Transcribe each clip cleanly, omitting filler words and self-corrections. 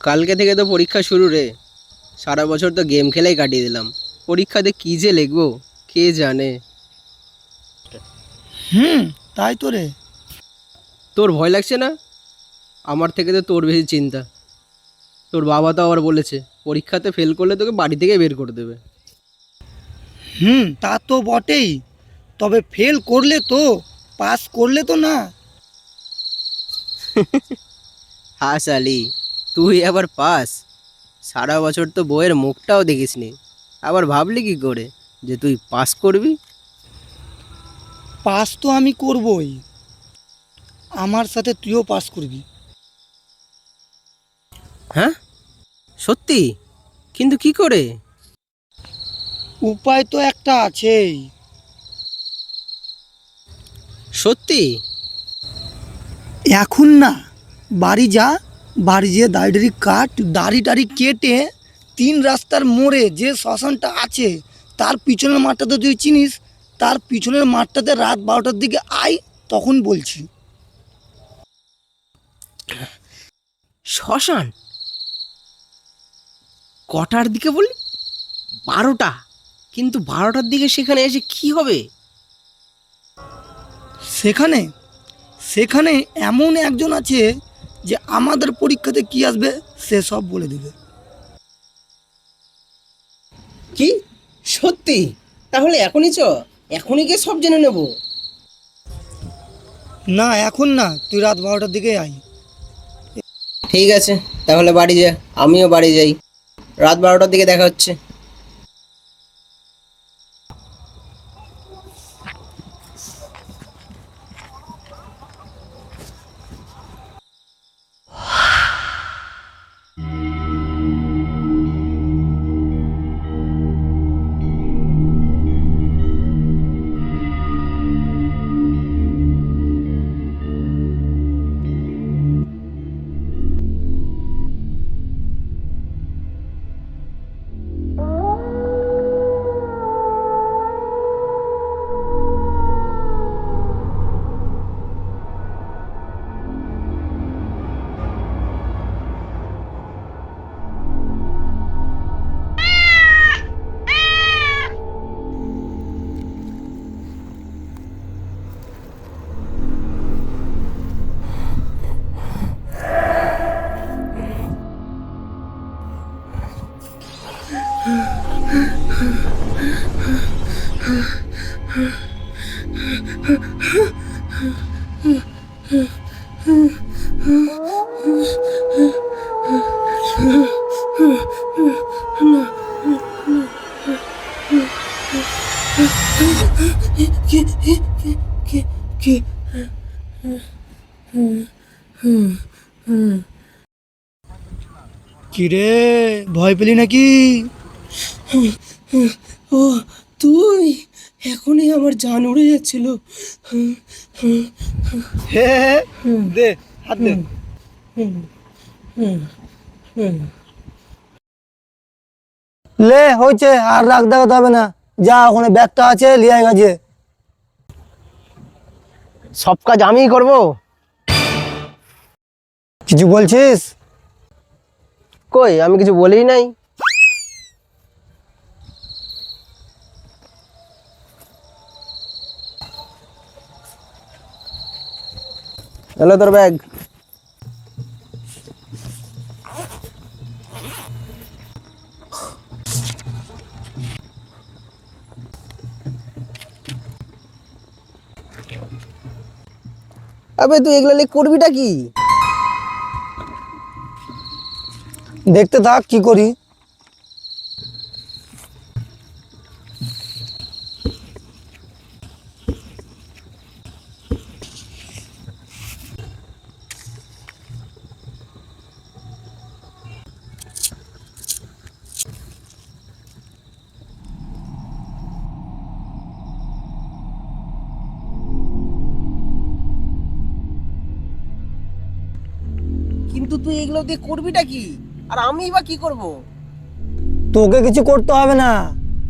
কালকে থেকে তো পরীক্ষা শুরু রে। সারা বছর তো গেম খেলেই কাটিয়ে দিলাম। পরীক্ষাতে কী যে লিখবো কে জানে। তাই তো রে। তোর ভয় লাগছে না? আমার থেকে তো তোর বেশি চিন্তা। তোর বাবা তো আবার বলেছে পরীক্ষাতে ফেল করলে তোকে বাড়ি থেকে বের করে দেবে। তা তো বটেই, তবে ফেল করলে তো, পাস করলে তো না। হাস আলি, তুই আবার পাস? সারা বছর তো বইয়ের মুখটাও দেখিসনি, আবার ভাবলি কি করে যে তুই পাস করবি? পাস তো আমি করবই, আমার সাথে তুইও পাস করবি। হ্যাঁ, সত্যি? কিন্তু কি করে? উপায় তো একটা আছেই। সত্যি? এখন না, বাড়ি যা, বাড়ি যেয়ে দাড়ি কাট, দাড়ি টাড়ি কেটে 3 রাস্তার মোড়ে যে শ্মশানটা আছে তার পিছনের মাঠটা তো তুই চিনিস, তার পিছনের মাঠটাতে রাত 12টার দিকে আয়, তখন বলছি। শ্মশান? কটার দিকে বললি? 12টা? কিন্তু 12টার দিকে সেখানে এসে কি হবে? সেখানে সেখানে এমন একজন আছে যে আমাদের পরীক্ষাতে কি আসবে সে সব বলে দেবে। কি? সত্যি? তাহলে এখনই চ, এখনই গিয়ে সব জেনে নেব। না এখন না, তুই রাত 12টার দিকে আয়। ঠিক আছে, তাহলে বাড়ি যা, আমিও বাড়ি যাই। রাত 12টার দিকে দেখা হচ্ছে। কিরে, ভয় পেলি নাকি? ও, তুই? এখনই আমার জান উড়ে যাচ্ছিল। হে দে, হাত দে। লে হয়েছে, আর রাগ দেখাতে হবে না, যা ওখানে ব্যাগটা আছে লিয়ে গেছে। সব কাজ আমিই করব? কিছু বলছিস? কই, আমি কিছু বলিই নাই। হ্যালো, তোর ব্যাগ। আবে তুই এগুলো লিখ করবিটা কি? দেখতে থাক কি করি। কিন্তু তুই এগুলো দিয়ে করবিটা কি? আর আমি বা কি করব? তোকে কিছু করতে হবে না,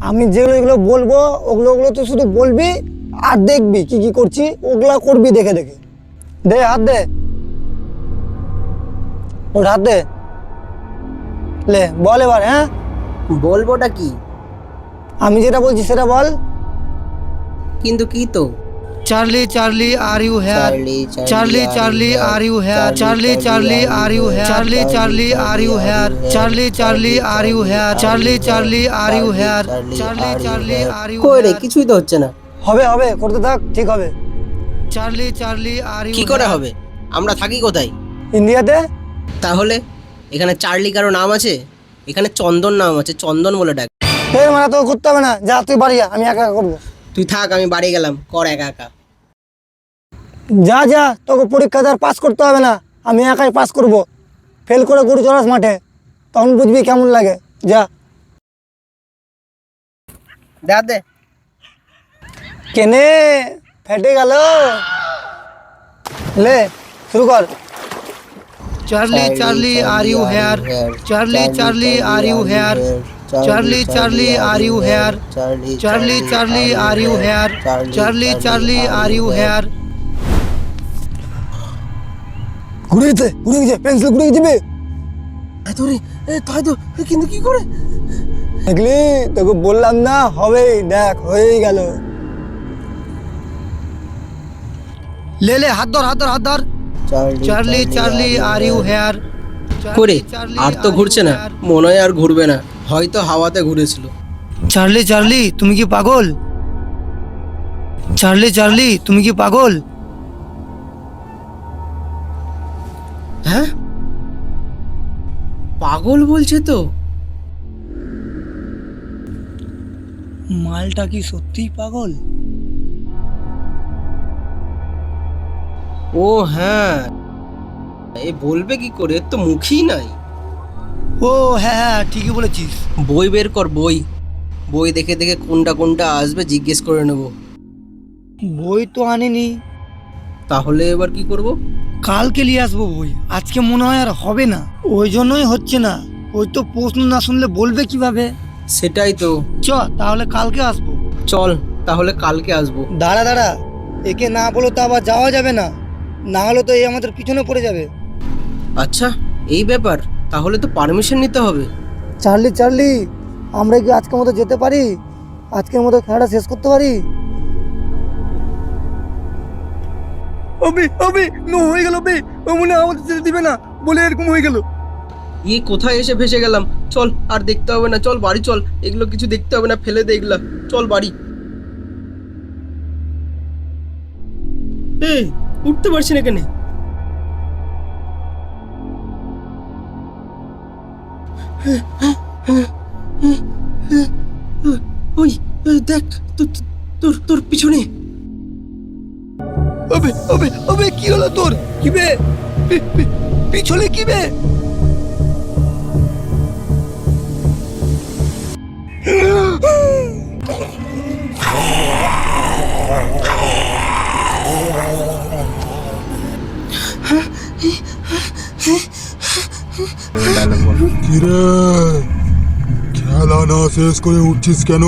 আমি যেগুলো এগুলো বলবো ওগুলো ওগুলো তো শুধু বলবি আর দেখবি কি কি করছি, ওগুলা করবি দেখে দেখে। দে হাত দে, ওর হাত দে। লে বল এবার। হ্যাঁ, বলবোটা কি? আমি যেটা বলছি সেটা বল। কিন্তু কি তো? Charlie Charlie are you here, Charlie Charlie are you here, Charlie Charlie are you here, Charlie Charlie are you here, Charlie Charlie are you here, Charlie Charlie are you here, Charlie Charlie are you কই রে, hair. কিছুই তো হচ্ছে না। হবে হবে, করতে থাক, ঠিক হবে। চার্লি চার্লি আর ইউ কি করে হবে? আমরা থাকি কোথায়? ইন্ডিয়াতে। তাহলে এখানে চার্লি কারো নাম আছে? এখানে চন্দন নাম আছে, চন্দন বলে ডাক। এই মানে তো করতে হবে না, যা তুই বাড়ি যা, আমি একা একা করবো। তুই থাক, আমি বাড়ি গেলাম, কর একা একা। যা যা, তোকে পরীক্ষা আর পাস করতে হবে না, আমি একাই পাস করব। ফেল করে গরু চড়াস মাঠে, তখন বুঝবি কেমন লাগে। যা। দে দে। কেনে ফেটে গেল। লে শুরু কর। Charlie Charlie are you here, Charlie Charlie are you here, Charlie Charlie are you here, Charlie Charlie are you here, Charlie Charlie are you here. ঘুরে গেছে, ঘুরে গেছে, পেন্সিল ঘুরে যাবে। তাই তো, কিন্তু কি করে? দেখলি, তোকে বললাম না হবেই, দেখ হয়েই গেল। লে লে, হাত ধর হাত ধর হাত ধর। Charlie Charlie are you here. করে আর তো ঘুরছে না, মনে হয় আর ঘুরবে না, হয়তো হাওয়াতে ঘুরেছিল। চার্লি চার্লি তুমি কি পাগল? চার্লি চার্লি তুমি কি পাগল? হ্যাঁ, পাগল বলছে তো। মালটা কি সত্যিই পাগল? ও হ্যাঁ, এ বলবে কি করে, এর তো মুখই নাই। ও হ্যাঁ হ্যাঁ, ঠিকই বলেছিস। বই বের কর, বই। বই দেখে দেখে কোনটা কোনটা আসবে জিজ্ঞেস করে নেব। বই তো আনিনি। তাহলে এবার কি করব? কালকে নিয়ে আসবো বই, আজকে মনে হয় আর হবে না। ওই জন্যই হচ্ছে না, ওই তো প্রশ্ন না শুনলে বলবে কিভাবে। সেটাই তো। চ তাহলে কালকে আসবো। চল তাহলে কালকে আসবো। দাঁড়া দাঁড়া, একে না বলো তো আবার যাওয়া যাবে না, না হলে তো এই আমাদের পিছনে পড়ে যাবে। আচ্ছা, এই ব্যাপার, তাহলে তো পারমিশন নিতে হবে। চার্লি চার্লি, আমরা কি আজকের মতো যেতে পারি? আজকের মতো খেলাটা শেষ করতে পারি? অবি অবি, নো হয়ে গেল বে, ও মনে হয় আমাদের যেতে দিবে না বলে এরকম হয়ে গেল। কোথায় এসে ফেসে গেলাম। চল, আর দেখতে হবে না, চল বাড়ি চল, এগুলো কিছু দেখতে হবে না, ফেলে দে এগুলা, চল বাড়ি। এই, উঠতে পারছি না কেন? ওই, দেখ, তোর তোর পিছনে। অবে অবে অবে, কি হলো তোর? কি বে? পিছনে কি বে? কিরে, খেলা না শেষ করে উঠছিস কেন?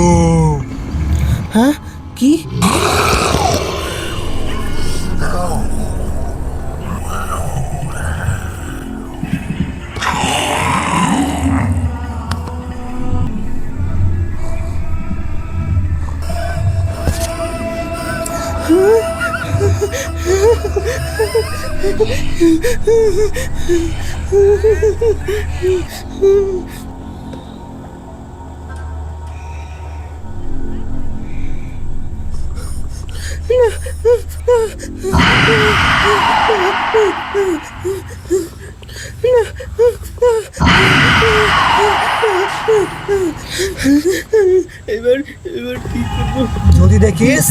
হ্যাঁ, কি? এবার এবার কি করবো? যদি দেখিস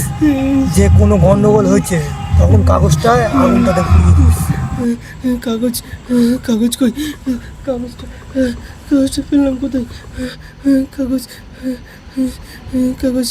যে কোনো গন্ডগোল হয়েছে, তখন কাগজটায় আগুনটা পুড়িয়ে দিস। কাগজ, কাগজ কই? কাগজটা, কাগজটা ফেললাম কোথায়? কাগজ, কাগজ।